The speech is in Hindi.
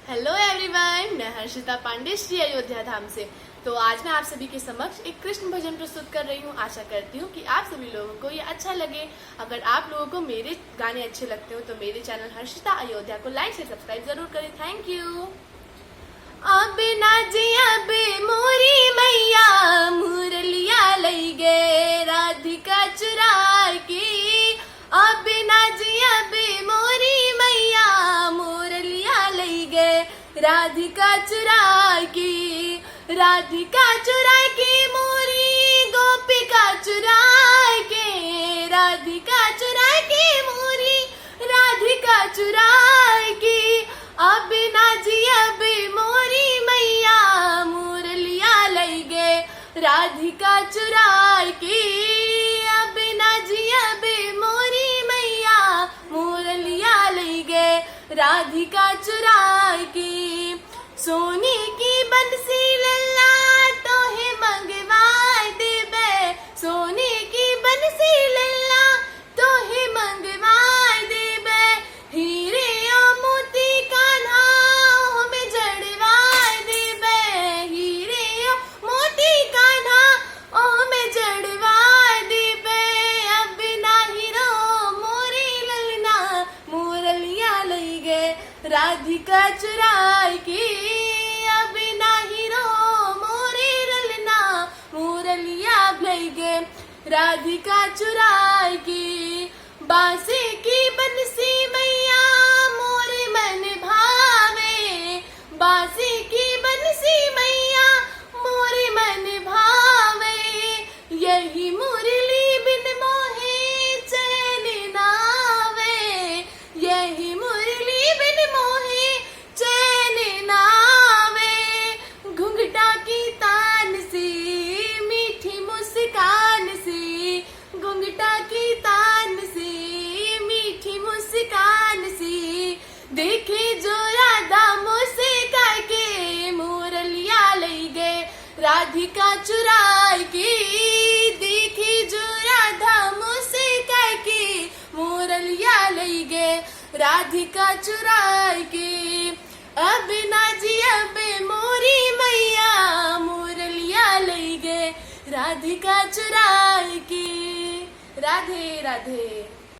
हेलो एवरीवन, मैं हर्षिता पांडे श्री अयोध्या धाम से। तो आज मैं आप सभी के समक्ष एक कृष्ण भजन प्रस्तुत कर रही हूँ। आशा करती हूँ कि आप सभी लोगों को ये अच्छा लगे। अगर आप लोगों को मेरे गाने अच्छे लगते हो तो मेरे चैनल हर्षिता अयोध्या को लाइक से सब्सक्राइब जरूर करें। Thank you. अब ना जी अब मोरी मैया मुरलिया लई गे राधिका चुरा की। अब ना जी अब मोरी मैया मुरलिया लई गे राधिका चुरा की। राधिका चुरा की मोरी गोपिका चुरा के। राधिका चुरा की मोरी राधिका चुरा की। अब ना जी अब मोरी मैया मुरलिया लई गे राधिका चुरा की। अब ना जी अब मोरी मैया मुरलिया लई गे राधिका चुरा की। सोने की बंसी लल्ला तोहे मंगवा देबे। सोने की बंसी लल्ला तोहे मंगवा देबे। हीरे ओ मोती कान्हा हमें जड़वा देबे। हीरे ओ मोती कान्हा हमें जड़वा देबे। अब ना हीरो मोरी ललना मुरलिया लई गे राधिका चुरा की। अब ना हीरो मोरी ललना मुरलिया लई गे राधिका चुरा की। बांसे की बंसी मैया मोरे मन भावे। बांसे की बंसी मैया मोरे मन भावे। यही मुरली बिन मोहे चैन नावे। यही मुरली बिन मोहे चैन नावे। घुंघटा की तान सी मीठी मुस्कान सी। घुंघटा की तान सी मीठी मुस्कान सी। देखे जो राधा मुस्का के मुरलिया लई गे राधिका चुरा की। देखे जो राधा मुस्का के मुरलिया लई गे राधिका चुरा की। अब ना जी अब मोरी मैया मुरलिया लई गे राधिका चुरा की। राधे राधे।